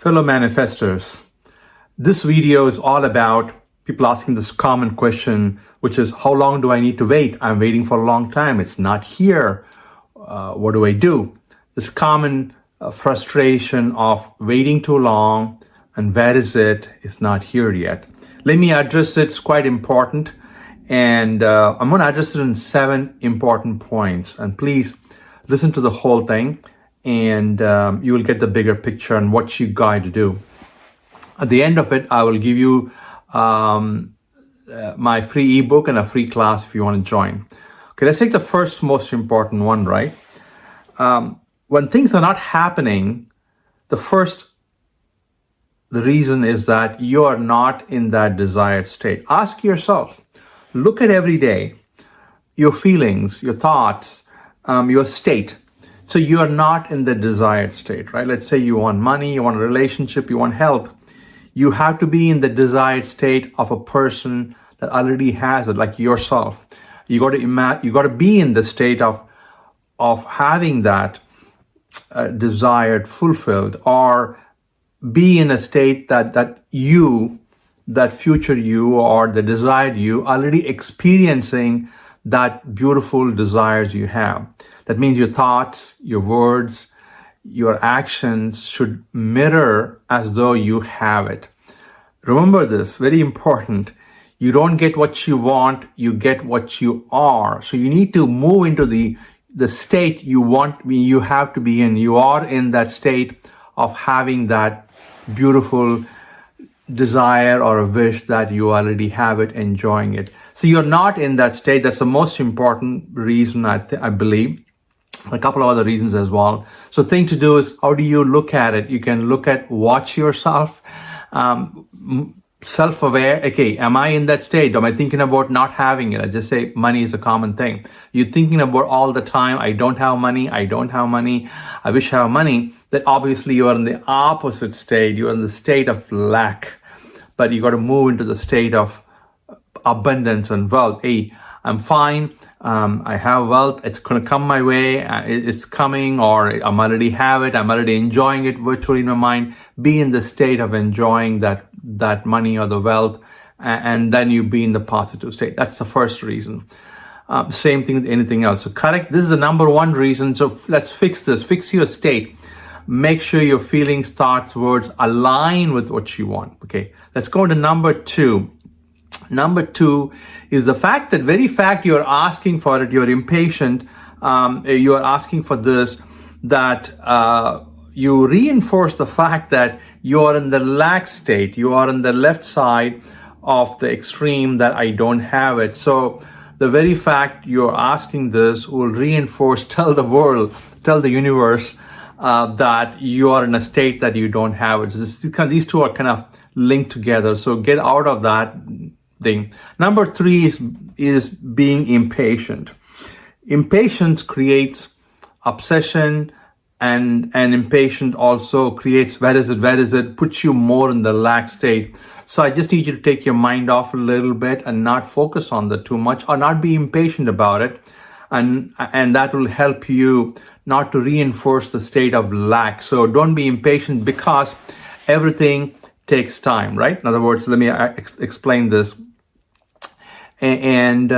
Fellow manifestors, this video is all about people asking this common question, which is, how long do I need to wait? I'm waiting for a long time. It's not here. What do I do? This common frustration of waiting too long and where is it? It's not here yet. Let me address it. It's quite important. And I'm going to address it in 7 important points. And please listen to the whole thing, and you will get the bigger picture and what you got to do. At the end of it, I will give you my free ebook and a free class if you want to join. Okay, let's take the first most important one, right? When things are not happening, the reason is that you are not in that desired state. Ask yourself, look at every day, your feelings, your thoughts, your state. So you are not in the desired state, right? Let's say you want money, you want a relationship, you want health. You have to be in the desired state of a person that already has it, like yourself. You got to be in the state of having that desired fulfilled, or be in a state that future you or the desired you already experiencing that beautiful desires you have. That means your thoughts, your words, your actions should mirror as though you have it. Remember this, very important. You don't get what you want, you get what you are. So you need to move into the state you have to be in. You are in that state of having that beautiful desire or a wish that you already have it, enjoying it. So you're not in that state. That's the most important reason, I believe. A couple of other reasons as well. So thing to do is, how do you look at it? You can watch yourself, self-aware. Okay, am I in that state? Am I thinking about not having it? I just say money is a common thing. You're thinking about all the time, I don't have money, I wish I have money. That obviously you are in the opposite state. You're in the state of lack. But you got to move into the state of abundance and wealth. Hey, I'm fine. I have wealth. It's going to come my way. It's coming, or I'm already have it. I'm already enjoying it virtually in my mind. Be in the state of enjoying that money or the wealth, and then you be in the positive state. That's the first reason. Same thing with anything else. So correct. This is the number one reason. So let's fix this. Fix your state. Make sure your feelings, thoughts, words align with what you want. Okay. Let's go to number 2. Number 2 is the very fact you're asking for it, you're impatient, you are asking for this, that you reinforce the fact that you are in the lack state, you are in the left side of the extreme that I don't have it. So the very fact you're asking this will reinforce, tell the world, tell the universe that you are in a state that you don't have it. So these two are kind of linked together. So get out of that thing. Number 3 is being impatient. Impatience creates obsession, and impatient also creates where is it, puts you more in the lack state. So I just need you to take your mind off a little bit and not focus on that too much, or not be impatient about it, and that will help you not to reinforce the state of lack. So don't be impatient, because everything takes time, right? In other words, let me explain this. And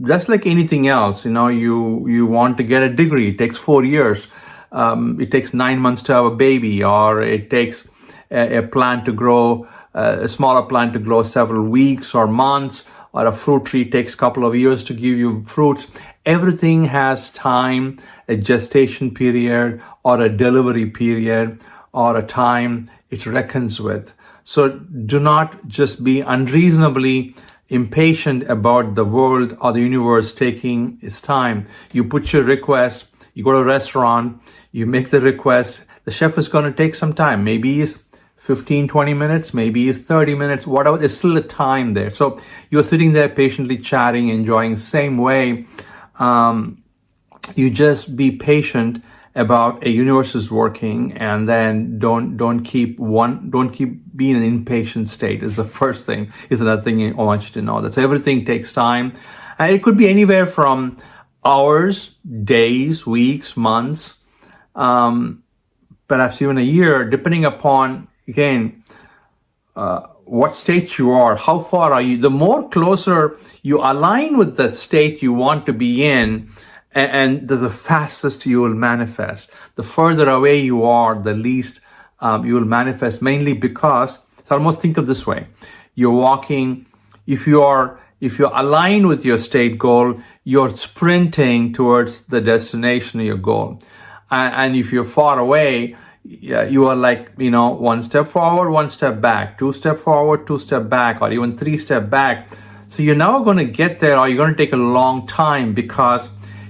just like anything else, you want to get a degree. It takes 4 years. It takes 9 months to have a baby, or it takes a plant to grow, a smaller plant to grow several weeks or months, or a fruit tree takes a couple of years to give you fruits. Everything has time, a gestation period, or a delivery period, or a time it reckons with. So do not just be unreasonably impatient about the world or the universe taking its time. You put your request, you go to a restaurant, you make the request, the chef is going to take some time. Maybe it's 15, 20 minutes, maybe it's 30 minutes, whatever, there's still a time there. So you're sitting there patiently chatting, enjoying. Same way, you just be patient about a universe is working, and then don't keep being in an impatient state is the first thing. Is another thing I want you to know. That's everything takes time, and it could be anywhere from hours, days, weeks, months. perhaps even a year, depending upon, again, what state you are, how far are you. The more closer you align with the state you want to be in, and the fastest you will manifest. The further away you are, the least you will manifest, mainly because, so almost think of this way. You're walking, if you're aligned with your state goal, you're sprinting towards the destination of your goal. And if you're far away, you are like, one step forward, one step back, 2 step forward, 2 step back, or even 3 step back. So you're never going to get there, or you're going to take a long time, because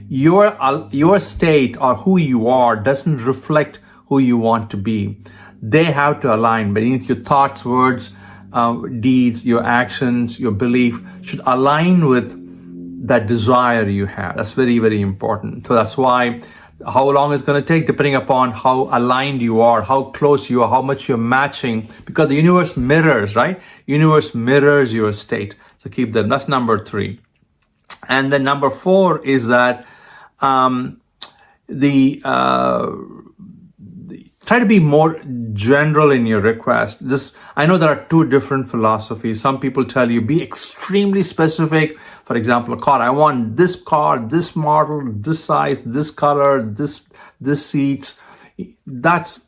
your state or who you are doesn't reflect who you want to be. They have to align beneath your thoughts, words, deeds, your actions, your belief should align with that desire you have. That's very, very important. So that's why how long it's going to take, depending upon how aligned you are, how close you are, how much you're matching, because the universe mirrors, right? Universe mirrors your state. So keep that. That's number 3. And then number 4 is that try to be more general in your request. I know there are 2 different philosophies. Some people tell you be extremely specific. For example, a car. I want this car, this model, this size, this color, this seats. That's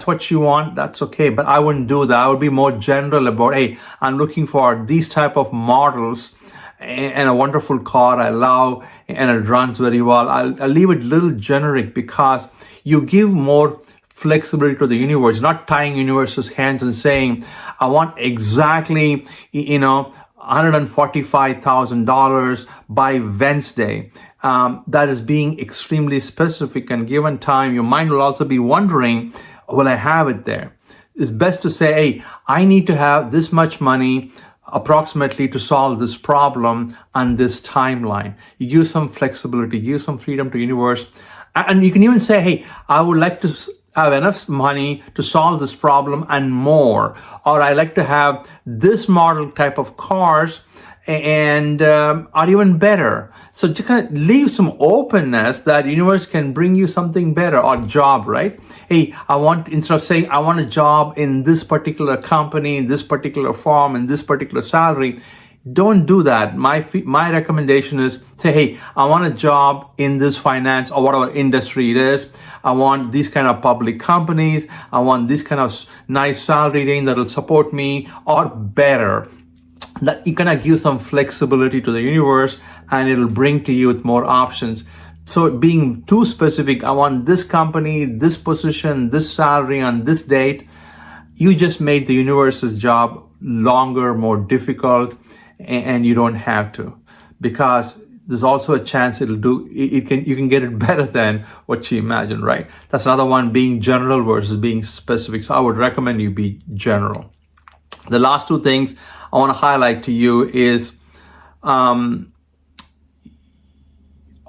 what you want. That's okay. But I wouldn't do that. I would be more general about, hey, I'm looking for these type of models and a wonderful car I love and it runs very well. I'll leave it a little generic, because you give more flexibility to the universe, not tying universe's hands and saying, I want exactly, $145,000 by Wednesday. That is being extremely specific, and given time, your mind will also be wondering, will I have it there? It's best to say, hey, I need to have this much money approximately to solve this problem on this timeline. You give some flexibility, give some freedom to the universe. And you can even say, hey, I would like to have enough money to solve this problem and more. Or I like to have this model type of cars and are even better. So just kind of leave some openness that universe can bring you something better, or job, right? Hey, instead of saying I want a job in this particular company, in this particular firm, in this particular salary, don't do that. My recommendation is say, hey, I want a job in this finance or whatever industry it is. I want these kind of public companies. I want this kind of nice salary range that will support me, or better. That you kind of give some flexibility to the universe, and it'll bring to you with more options. So being too specific, I want this company, this position, this salary on this date, you just made the universe's job longer, more difficult, and you don't have to, because there's also a chance you can get it better than what you imagined, right? That's another one, being general versus being specific. So I would recommend you be general. The last 2 things I want to highlight to you is, are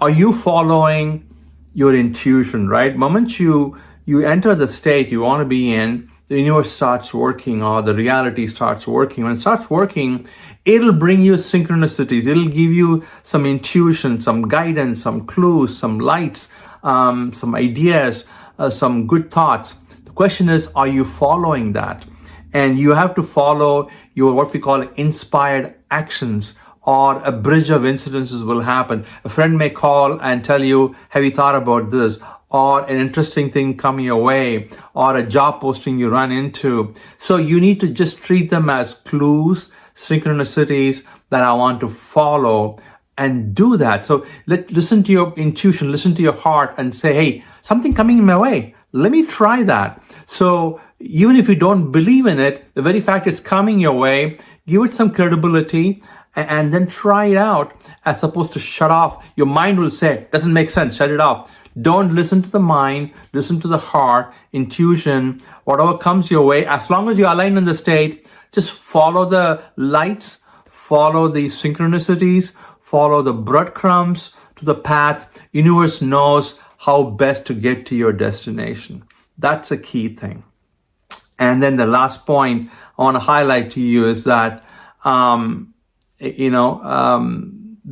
you following your intuition, right? Moment you enter the state you want to be in, the universe starts working, or the reality starts working. When it starts working, it'll bring you synchronicities. It'll give you some intuition, some guidance, some clues, some lights, some ideas, some good thoughts. The question is, are you following that? And you have to follow your, what we call inspired actions, or a bridge of incidences will happen. A friend may call and tell you, have you thought about this? Or an interesting thing coming your way, or a job posting you run into. So you need to just treat them as clues, synchronicities that I want to follow, and do that. So listen to your intuition, listen to your heart, and say, hey, something coming in my way. Let me try that. So even if you don't believe in it, the very fact it's coming your way, give it some credibility, and then try it out, as opposed to shut off. Your mind will say, doesn't make sense, shut it off. Don't listen to the mind, listen to the heart, intuition, whatever comes your way. As long as you align in the state, just follow the lights, follow the synchronicities, follow the breadcrumbs to the path. Universe knows how best to get to your destination. That's a key thing. And then the last point I want to highlight to you is that,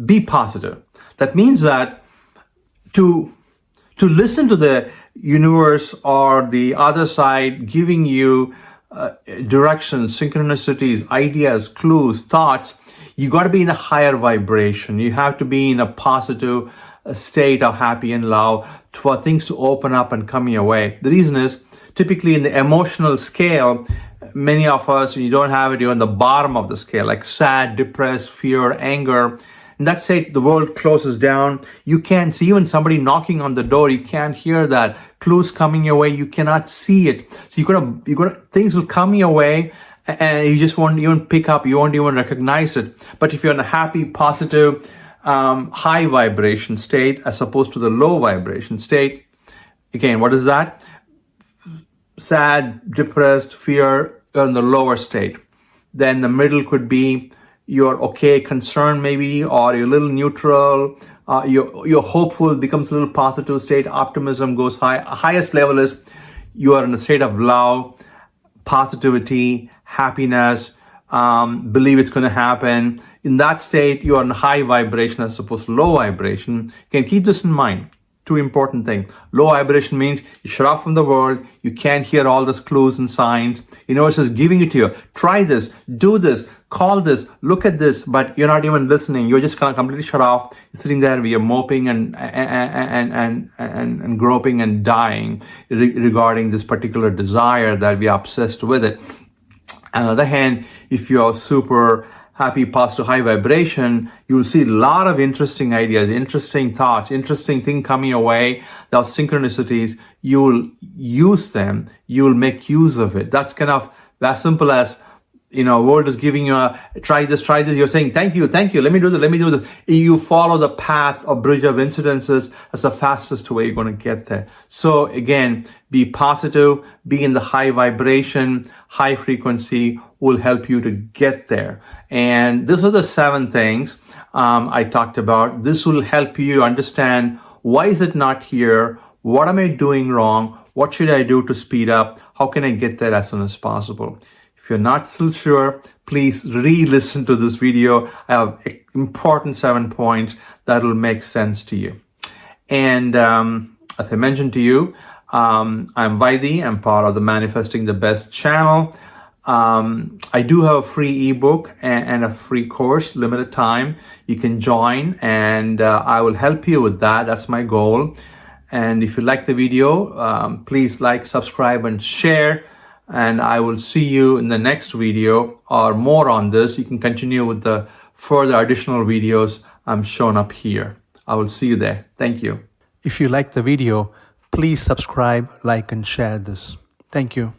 be positive. That means that to listen to the universe or the other side giving you directions, synchronicities, ideas, clues, thoughts, you got to be in a higher vibration. You have to be in a positive state of happy and love for things to open up and come your way. The reason is, typically in the emotional scale, many of us, you don't have it, you're on the bottom of the scale, like sad, depressed, fear, anger. In that state, the world closes down. You can't see even somebody knocking on the door. You can't hear that. Clues coming your way, you cannot see it. So you're gonna things will come your way, and you just won't even pick up. You won't even recognize it. But if you're in a happy, positive, high vibration state as opposed to the low vibration state, again, what is that? Sad, depressed, fear, in the lower state. Then the middle could be you're okay, concerned maybe, or you're a little neutral, you're hopeful, becomes a little positive state, optimism goes high. Highest level is you are in a state of love, positivity, happiness, believe it's going to happen. In that state, you are in high vibration as opposed to low vibration. You can keep this in mind. Two important things. Low vibration means you shut off from the world. You can't hear all those clues and signs. Universe is giving it to you. Try this, do this, call this, look at this, but you're not even listening. You're just completely shut off. You're sitting there, we are moping and groping and dying regarding this particular desire that we are obsessed with it. On the other hand, if you're super happy, positive, high vibration, you will see a lot of interesting ideas, interesting thoughts, interesting thing coming your way. Those synchronicities, you will use them, you will make use of it. That's kind of as simple as, world is giving you a try this. You're saying, thank you, let me do this. You follow the path or bridge of incidences. That's the fastest way you're going to get there. So again, be positive, be in the high vibration, high frequency will help you to get there. And these are the 7 things I talked about. This will help you understand, why is it not here? What am I doing wrong? What should I do to speed up? How can I get there as soon as possible? If you're not still sure, please re-listen to this video. I have important 7 points that will make sense to you. And as I mentioned to you, I'm Vaidhi. I'm part of the Manifesting the Best channel. I do have a free ebook and a free course, limited time. You can join, and I will help you with that. That's my goal. And if you like the video, please like, subscribe, and share. And I will see you in the next video or more on this. You can continue with the further additional videos I'm shown up here. I will see you there. Thank you. If you like the video, please subscribe, like, and share this. Thank you.